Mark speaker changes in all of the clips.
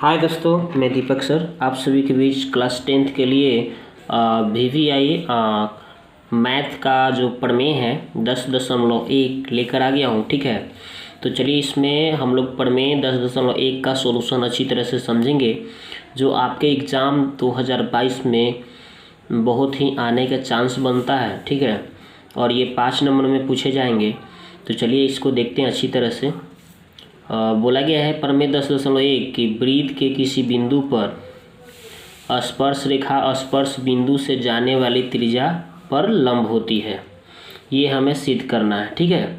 Speaker 1: हाय दोस्तों, मैं दीपक सर आप सभी के बीच क्लास 10th के लिए VVI मैथ का जो प्रमेय है 10.1 लेकर आ गया हूँ। ठीक है, तो चलिए इसमें हम लोग प्रमेय 10.1 का सॉल्यूशन अच्छी तरह से समझेंगे, जो आपके एग्ज़ाम 2022 में बहुत ही आने का चांस बनता है। ठीक है, और ये 5 नंबर में पूछे जाएंगे। तो चलिए इसको देखते हैं अच्छी तरह से। बोला गया है प्रमेय 10.1 कि वृत्त के किसी बिंदु पर स्पर्श रेखा स्पर्श बिंदु से जाने वाली त्रिज्या पर लंब होती है। ये हमें सिद्ध करना है। ठीक है,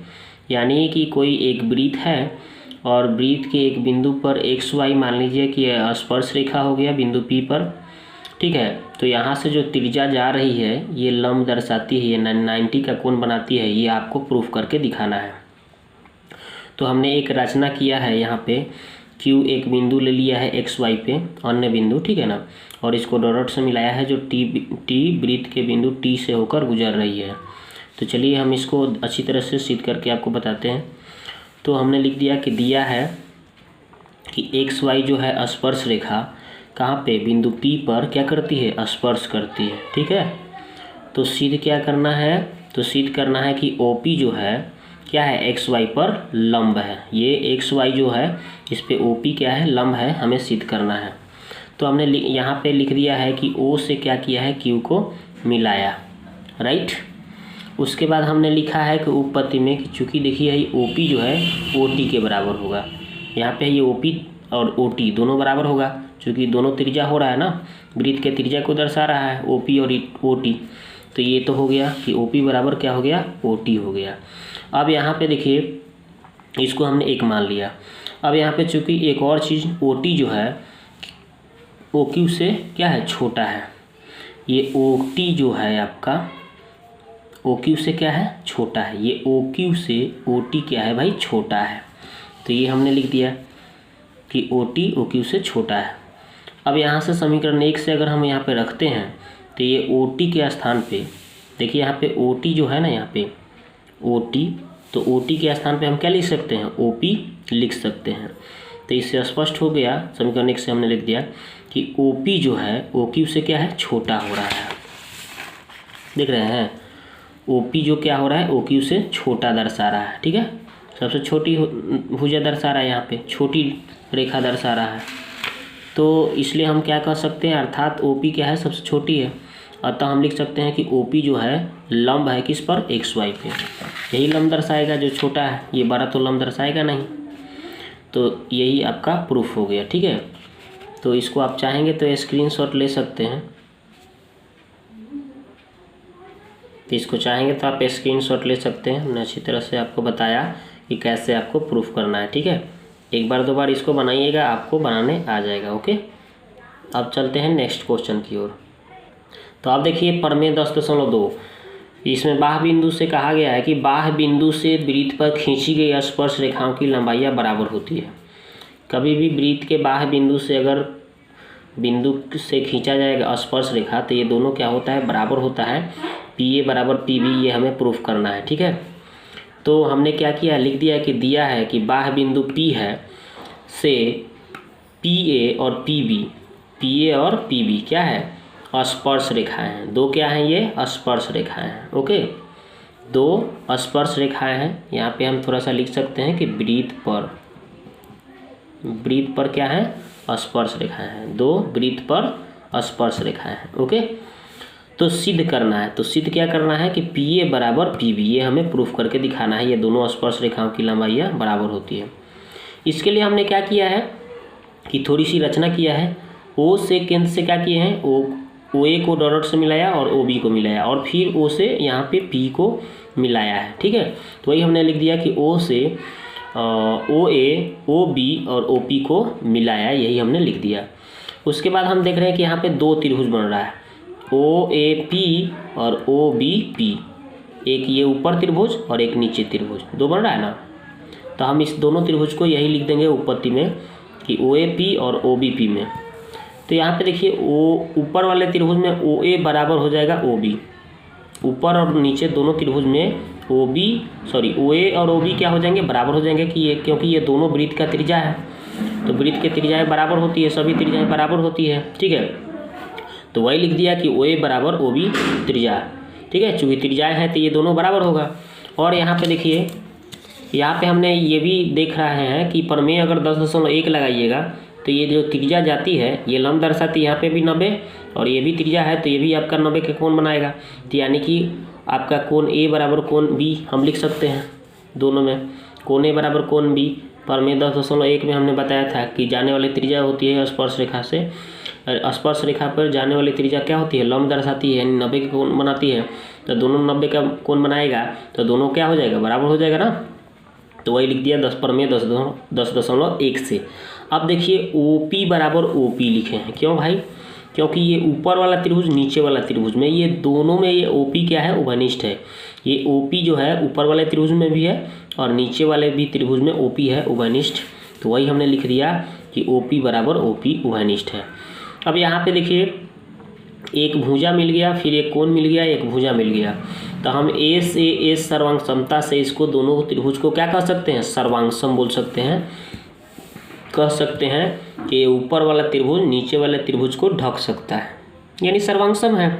Speaker 1: यानी कि कोई एक वृत्त है और वृत्त के एक बिंदु पर XY मान लीजिए कि स्पर्श रेखा हो गया बिंदु P पर। ठीक है, तो यहाँ से जो त्रिज्या जा रही है ये लंब दर्शाती है, ये 90 का कोण बनाती है। ये आपको प्रूफ करके दिखाना है। तो हमने एक रचना किया है, यहाँ पे Q एक बिंदु ले लिया है XY पे, अन्य बिंदु, ठीक है ना, और इसको डॉट से मिलाया है जो T वृत्त के बिंदु T से होकर गुजर रही है। तो चलिए हम इसको अच्छी तरह से सिद्ध करके आपको बताते हैं। तो हमने लिख दिया कि दिया है कि XY जो है स्पर्श रेखा कहाँ पे बिंदु P पर क्या करती है, स्पर्श करती है। ठीक है, तो सिद्ध क्या करना है, तो सिद्ध करना है कि OP जो है क्या है, XY पर लंब है। ये XY जो है इस पे OP क्या है, लंब है, हमें सिद्ध करना है। तो हमने यहाँ पे लिख दिया है कि O से क्या किया है, Q को मिलाया, राइट। उसके बाद हमने लिखा है कि उपपत्ति में कि चूँकि देखिए ये OP जो है OT के बराबर होगा। यहाँ पे ये OP और OT दोनों बराबर होगा, चूँकि दोनों त्रिज्या हो रहा है ना, वृत्त के त्रिज्या को दर्शा रहा है OP और OT। तो ये तो हो गया कि OP बराबर क्या हो गया, OT हो गया। अब यहाँ पे देखिए इसको हमने एक मान लिया। अब यहाँ पे चूँकि एक और चीज़ OT जो है OQ से क्या है, छोटा है। ये OT जो है आपका OQ से क्या है, छोटा है। ये OQ से OT क्या है भाई, छोटा है। तो ये हमने लिख दिया कि OT OQ से छोटा है। अब यहाँ से समीकरण 1 से अगर हम यहाँ पे रखते हैं तो ये OT के स्थान पे देखिए, यहाँ पे OT जो है ना, यहाँ पे OT, तो OT के स्थान पे हम क्या लिख सकते हैं, OP लिख सकते हैं। तो इससे स्पष्ट हो गया, समीकरण 1 से हमने लिख दिया कि OP जो है OQ से क्या है, छोटा हो रहा है। देख रहे हैं, OP जो क्या हो रहा है, OQ से छोटा दर्शा रहा है। ठीक है, सबसे छोटी भुजा दर्शा रहा है, यहाँ पे छोटी रेखा दर्शा रहा है। तो इसलिए हम क्या कर सकते हैं, अर्थात OP क्या है, सबसे छोटी है, अतः हम लिख सकते हैं कि OP जो है लंब है किस पर, XY पे। यही लंब दर्शाएगा जो छोटा है, ये बड़ा तो लंब दर्शाएगा नहीं। तो यही आपका प्रूफ हो गया। ठीक है, तो इसको आप चाहेंगे तो स्क्रीनशॉट ले सकते हैं। तो इसको चाहेंगे तो आप स्क्रीनशॉट ले सकते हैं। हमने अच्छी तरह से आपको बताया कि कैसे आपको प्रूफ करना है। ठीक है, एक बार दो बार इसको बनाइएगा, आपको बनाने आ जाएगा। ओके, अब चलते हैं नेक्स्ट क्वेश्चन की ओर। तो आप देखिए प्रमेय 10.2, इसमें बाह्य बिंदु से कहा गया है कि बाह्य बिंदु से वृत्त पर खींची गई स्पर्श रेखाओं की लंबाइयाँ बराबर होती है। कभी भी वृत्त के बाह्य बिंदु से अगर बिंदु से खींचा जाएगा स्पर्श रेखा तो ये दोनों क्या होता है, बराबर होता है। PA बराबर PB, ये हमें प्रूफ करना है। ठीक है, तो हमने क्या किया, लिख दिया कि दिया है कि बाह्य बिंदु P है से PA और PB क्या है, स्पर्श रेखाएं हैं। दो क्या हैं, ये स्पर्श रेखाएं हैं। ओके, दो स्पर्श रेखाएं हैं। यहाँ पे हम थोड़ा सा लिख सकते हैं कि वृत्त पर क्या है, स्पर्श रेखाएं हैं। दो वृत्त पर स्पर्श रेखाएं हैं। ओके, तो सिद्ध करना है, तो सिद्ध क्या करना है कि PA बराबर PB, ये हमें प्रूफ करके दिखाना है। ये दोनों स्पर्श रेखाओं की लंबाइयाँ बराबर होती है। इसके लिए हमने क्या किया है कि थोड़ी सी रचना किया है। O से केंद्र से क्या किए हैं, OA को डॉट से मिलाया और OB को मिलाया, और फिर O से यहाँ पे P को मिलाया है। ठीक है, तो वही हमने लिख दिया कि O से OA, OB और OP को मिलाया, यही हमने लिख दिया। उसके बाद हम देख रहे हैं कि यहाँ पे दो त्रिभुज बन रहा है, OAP और OBP। एक ये ऊपर त्रिभुज और एक नीचे त्रिभुज, दो बन रहा है ना। तो हम इस दोनों त्रिभुज को यही लिख देंगे उपपत्ति में कि OAP और OBP में। तो यहाँ पे देखिए ऊपर वाले त्रिभुज में OA बराबर हो जाएगा OB, ऊपर और नीचे दोनों त्रिभुज में OA और OB क्या हो जाएंगे, बराबर हो जाएंगे कि ये, क्योंकि ये दोनों वृत्त का त्रिज्या है। तो वृत्त की त्रिज्याएँ बराबर होती है, सभी त्रिज्याएँ बराबर होती है, ठीक है। तो वही लिख दिया कि ओ ए बराबर ओ बी त्रिज्या, ठीक है। चूँकि त्रिज्याएँ हैं तो ये दोनों बराबर होगा। और यहाँ पे देखिए, यहाँ पे हमने ये भी देख रहे हैं कि प्रमेय अगर 10.1 लगाइएगा तो ये जो त्रिज्या जाती है ये लंब दर्शाती है, यहाँ पे भी 90 और ये भी त्रिज्या है तो ये भी आपका 90 का कोण बनाएगा। तो यानी कि आपका कोण ए बराबर कोण बी हम लिख सकते हैं दोनों में। कोण ए बराबर कोण बी प्रमेय 10.1 में हमने बताया था कि जाने वाली त्रिज्या होती है स्पर्श रेखा से, स्पर्श रेखा पर जाने वाली त्रिज्या क्या होती है, लंब दर्शाती है, यानी 90 का कोण बनाती है। तो दोनों 90 का कोण बनाएगा तो दोनों क्या हो जाएगा, बराबर हो जाएगा ना। तो वही लिख दिया 10 प्रमेय 10.1 से। अब देखिए OP बराबर OP लिखे हैं, क्यों भाई, क्योंकि ये ऊपर वाला त्रिभुज नीचे वाला त्रिभुज में, ये दोनों में ये OP क्या है, उभयनिष्ठ है। ये OP जो है ऊपर वाले त्रिभुज में भी है और नीचे वाले भी त्रिभुज में OP है उभयनिष्ठ। तो वही हमने लिख दिया कि OP बराबर OP उभयनिष्ठ है। अब यहाँ पे देखिए एक भुजा मिल गया, फिर एक कोण मिल गया, एक भुजा मिल गया। तो हम ए से एस सर्वांग समता से इसको दोनों त्रिभुज को क्या कह सकते हैं, सर्वांगसम बोल सकते हैं। कह सकते हैं कि ऊपर वाला त्रिभुज नीचे वाले त्रिभुज को ढक सकता है, यानी सर्वांगसम है।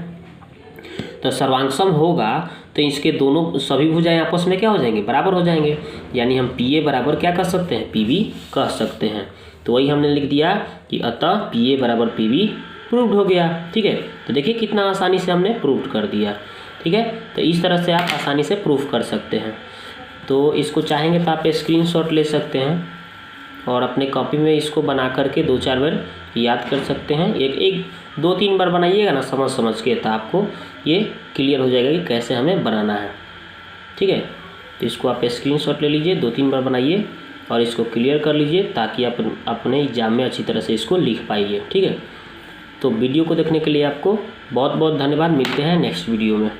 Speaker 1: तो सर्वांगसम होगा तो इसके दोनों सभी भुजाएं आपस में क्या हो जाएंगे, बराबर हो जाएंगे, यानी हम PA बराबर क्या कर सकते हैं, PB कह सकते हैं। तो वही हमने लिख दिया कि अतः PA बराबर PB प्रूव्ड हो गया, ठीक है। तो देखिए कितना आसानी से हमने प्रूव कर दिया, ठीक है। तो इस तरह से आप आसानी से प्रूफ कर सकते हैं। तो इसको चाहेंगे तो आप स्क्रीनशॉट ले सकते हैं और अपने कॉपी में इसको बना करके 2-4 बार याद कर सकते हैं। एक 2-3 बार बनाइएगा ना समझ के, तो आपको ये क्लियर हो जाएगा कि कैसे हमें बनाना है, ठीक है। तो इसको आप स्क्रीनशॉट ले लीजिए, 2-3 बार बनाइए और इसको क्लियर कर लीजिए ताकि आप अपने एग्जाम में अच्छी तरह से इसको लिख पाइए, ठीक है। तो वीडियो को देखने के लिए आपको बहुत बहुत धन्यवाद। मिलते हैं नेक्स्ट वीडियो में।